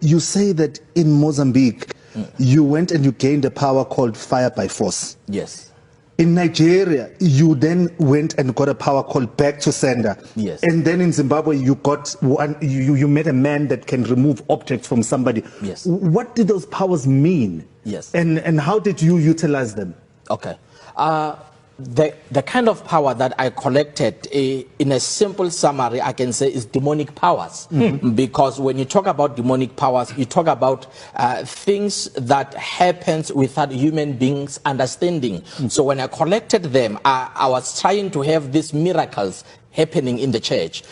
you say that in Mozambique, you went and you gained a power called fire by force. Yes. In Nigeria, you then went and got a power called back to sender. Yes. And then in Zimbabwe, you got you met a man that can remove objects from somebody. Yes. What did those powers mean? Yes. And how did you utilize them? Okay. The kind of power that I collected, in a simple summary, I can say is demonic powers. Because when you talk about demonic powers, you talk about things that happens without human beings understanding. So when I collected them, I was trying to have these miracles happening in the church.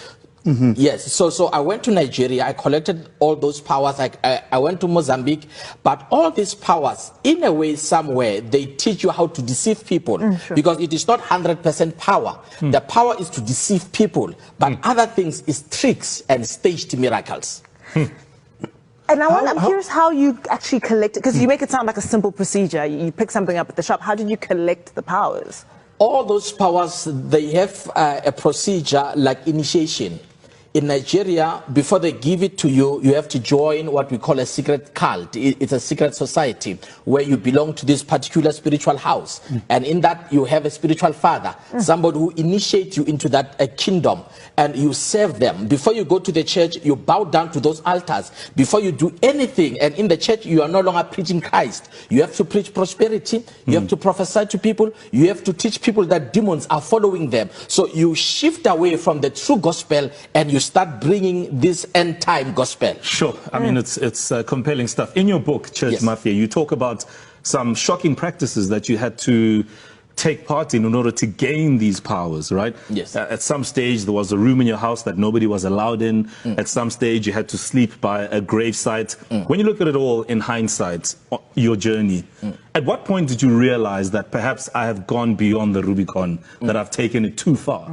Yes, so I went to Nigeria, I collected all those powers, I went to Mozambique, but all these powers, in a way, somewhere, they teach you how to deceive people, because it is not 100% power. The power is to deceive people, but other things is tricks and staged miracles. And I'm curious how you actually collect it, because you make it sound like a simple procedure. You pick something up at the shop. How did you collect the powers? All those powers, they have a procedure like initiation. In Nigeria, before they give it to you, you have to join what we call a secret cult. It's a secret society where you belong to this particular spiritual house. And in that, you have a spiritual father, somebody who initiates you into that kingdom, and you serve them. Before you go to the church, you bow down to those altars. Before you do anything, and in the church, you are no longer preaching Christ. You have to preach prosperity. You have to prophesy to people. You have to teach people that demons are following them. So you shift away from the true gospel, and you start bringing this end time gospel. Sure. I mean, it's compelling stuff. In your book, Church Mafia, you talk about some shocking practices that you had to take part in order to gain these powers, right? Yes. At some stage, there was a room in your house that nobody was allowed in. At some stage, you had to sleep by a gravesite. When you look at it all in hindsight, your journey, at what point did you realize that perhaps I have gone beyond the Rubicon, that I've taken it too far?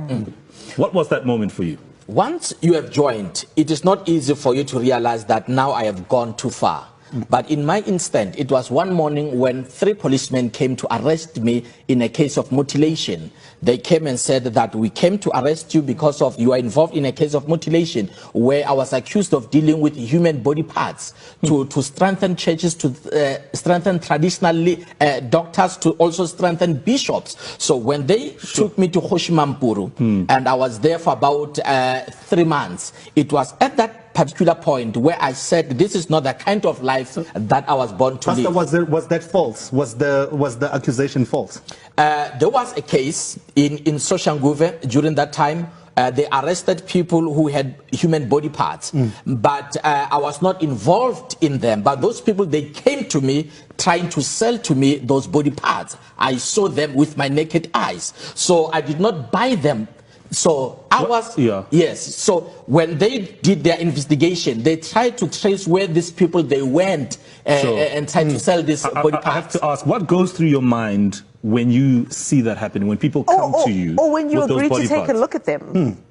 What was that moment for you? Once you have joined, it is not easy for you to realize that now I have gone too far. But in my instant, it was one morning when 3 policemen came to arrest me in a case of mutilation. They came and said that we came to arrest you because of you are involved in a case of mutilation where I was accused of dealing with human body parts to strengthen churches, to strengthen traditionally doctors, to also strengthen bishops. So when they took me to Hoshimampuru, and I was there for about 3 months, it was at that particular point where I said, this is not the kind of life that I was born to live. Was that false? Was the accusation false? There was a case in Soshanguve during that time. They arrested people who had human body parts, but I was not involved in them. But those people, they came to me trying to sell to me those body parts. I saw them with my naked eyes. So I did not buy them. So I was, yes. So when they did their investigation, they tried to trace where these people they went and tried to sell this body parts. I have to ask, what goes through your mind when you see that happening, when people come to you? Or when you with agree those to take parts? a look at them?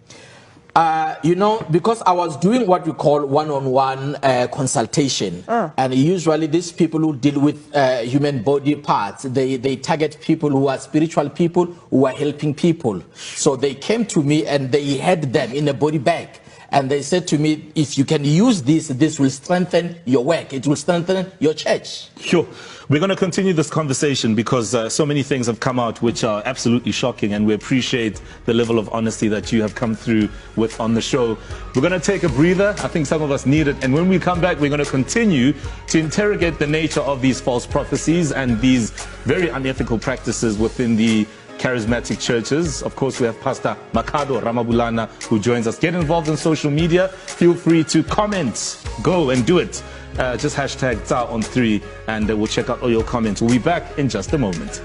You know, because I was doing what we call one-on-one consultation, and usually these people who deal with human body parts, they target people who are spiritual people, who are helping people. So they came to me and they had them in a body bag. And they said to me, if you can use this, this will strengthen your work. It will strengthen your church. Sure. We're going to continue this conversation because so many things have come out which are absolutely shocking, and we appreciate the level of honesty that you have come through with on the show. We're going to take a breather. I think some of us need it. And when we come back, we're going to continue to interrogate the nature of these false prophecies and these very unethical practices within the charismatic churches. Of course, we have Pastor Makhado Ramabulana who joins us. Get involved in social media. Feel free to comment. Go and do it. Just hashtag #on3 and we'll check out all your comments. We'll be back in just a moment.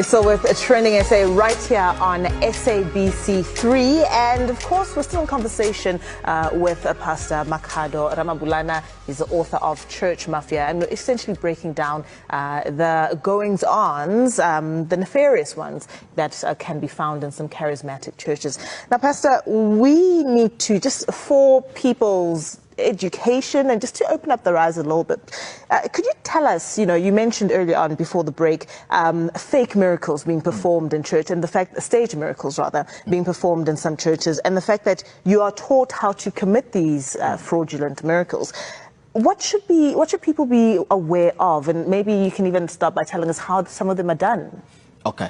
So with a trending essay right here on SABC3, and of course we're still in conversation with Pastor Makhado Ramabulana. He's the author of Church Mafia, and we're essentially breaking down the goings-ons, the nefarious ones that can be found in some charismatic churches. Now, Pastor, we need to, just for people's education, and just to open up their eyes a little bit. Could you tell us, you mentioned earlier on before the break, fake miracles being performed in church, and the fact, stage miracles rather, being performed in some churches, and the fact that you are taught how to commit these fraudulent miracles. What should people be aware of? And maybe you can even start by telling us how some of them are done. Okay.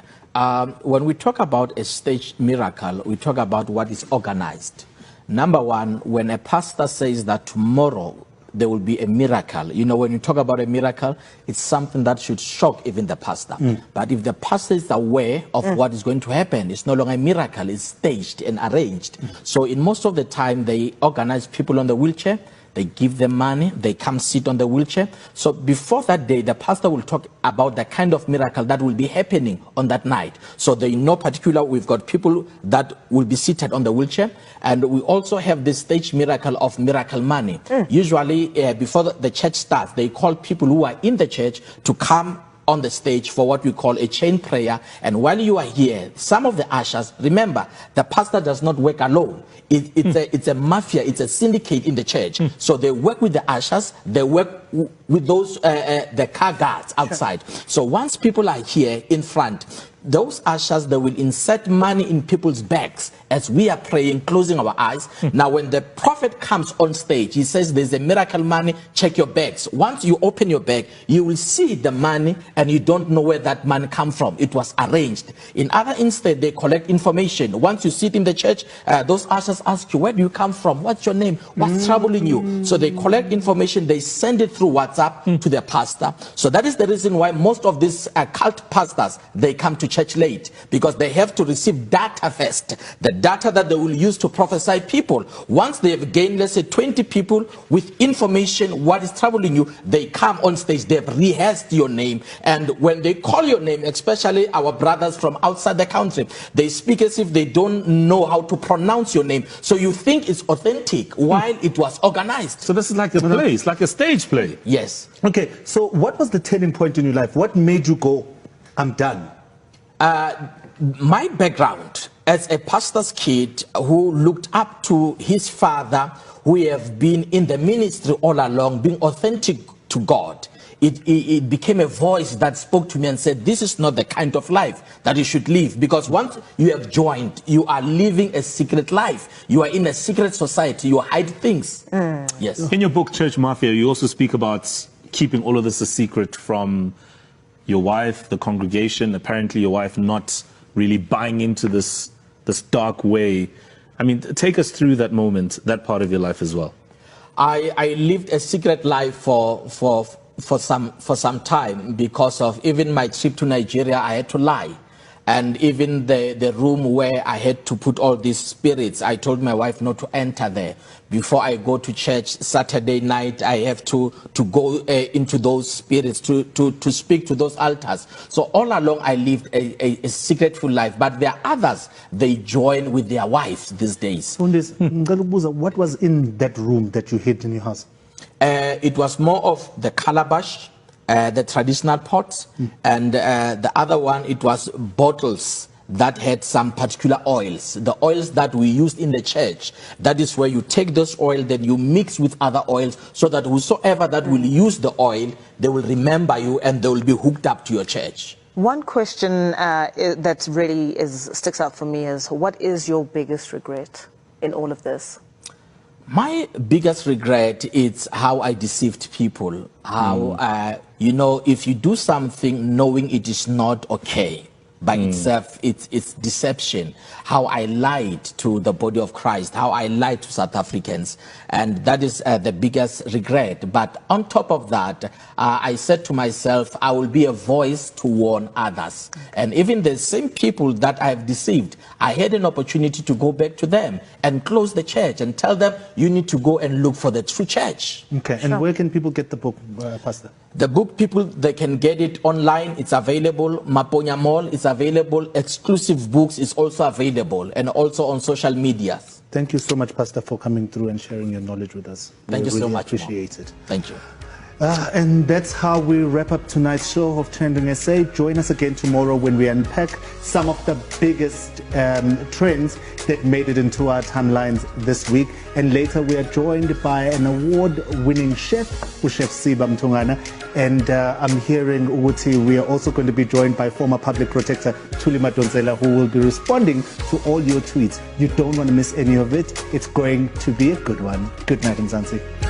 When we talk about a staged miracle, we talk about what is organized. Number one, when a pastor says that tomorrow there will be a miracle, when you talk about a miracle, it's something that should shock even the pastor. But if the pastor is aware of what is going to happen, it's no longer a miracle, it's staged and arranged. So in most of the time, they organize people on the wheelchair, they give them money, they come sit on the wheelchair. So before that day, the pastor will talk about the kind of miracle that will be happening on that night. So they know particular, we've got people that will be seated on the wheelchair. And we also have this stage miracle of miracle money. Usually, before the church starts, they call people who are in the church to come on the stage for what we call a chain prayer. And while you are here, some of the ushers, remember, the pastor does not work alone. It's a mafia, it's a syndicate in the church. So they work with the ushers, they work with those, the car guards outside. So once people are here in front, those ushers, they will insert money in people's bags as we are praying, closing our eyes. Now, when the prophet comes on stage, he says, there's a miracle money, check your bags. Once you open your bag, you will see the money and you don't know where that money come from. It was arranged. In other instances, they collect information. Once you sit in the church, those ushers ask you, where do you come from? What's your name? What's troubling you? So they collect information, they send it through WhatsApp to their pastor. So that is the reason why most of these cult pastors, they come to church late, because they have to receive data first, the data that they will use to prophesy people. Once they have gained, let's say 20 people with information, what is troubling you, they come on stage, they've rehearsed your name, and when they call your name, especially our brothers from outside the country, they speak as if they don't know how to pronounce your name, so you think it's authentic while it was organized. So this is like a play, it's like a stage play. Yes. Okay, so what was the turning point in your life? What made you go, I'm done? My background as a pastor's kid who looked up to his father, who have been in the ministry all along, being authentic to God, it became a voice that spoke to me and said, this is not the kind of life that you should live, because once you have joined, you are living a secret life. You are in a secret society. You hide things. Yes. In your book, Church Mafia, you also speak about keeping all of this a secret from your wife, the congregation. Apparently your wife not really buying into this dark way. I mean, take us through that moment, that part of your life as well. I lived a secret life for some time, because of even my trip to Nigeria, I had to lie. And even the room where I had to put all these spirits, I told my wife not to enter there. Before I go to church Saturday night, I have to go into those spirits, to speak to those altars. So all along, I lived a secretful life. But there are others, they join with their wives these days. What was in that room that you hid in your house? It was more of the calabash, the traditional pots, and the other one, it was bottles that had some particular oils, the oils that we used in the church. That is where you take this oil, then you mix with other oils, so that whosoever that will use the oil, they will remember you and they will be hooked up to your church. One question that really sticks out for me is, what is your biggest regret in all of this? My biggest regret is how I deceived people. How, if you do something knowing it is not okay by itself, it's deception. How I lied to the body of Christ, how I lied to South Africans. And that is the biggest regret. But on top of that, I said to myself, I will be a voice to warn others. And even the same people that I have deceived, I had an opportunity to go back to them and close the church and tell them, you need to go and look for the true church. Okay, and where can people get the book, Pastor? The book, people, they can get it online. It's available. Maponya Mall is available. Exclusive Books is also available, and also on social media. Thank you so much, Pastor, for coming through and sharing your knowledge with us. Thank you so much. Appreciate it. Thank you. And that's how we wrap up tonight's show of Trending SA. Join us again tomorrow when we unpack some of the biggest trends that made it into our timelines this week. And later we are joined by an award-winning chef, Chef Siba Mtungana. And I'm hearing, Uguti, we are also going to be joined by former public protector Thuli Madonsela, who will be responding to all your tweets. You don't want to miss any of it. It's going to be a good one. Good night, Mzansi.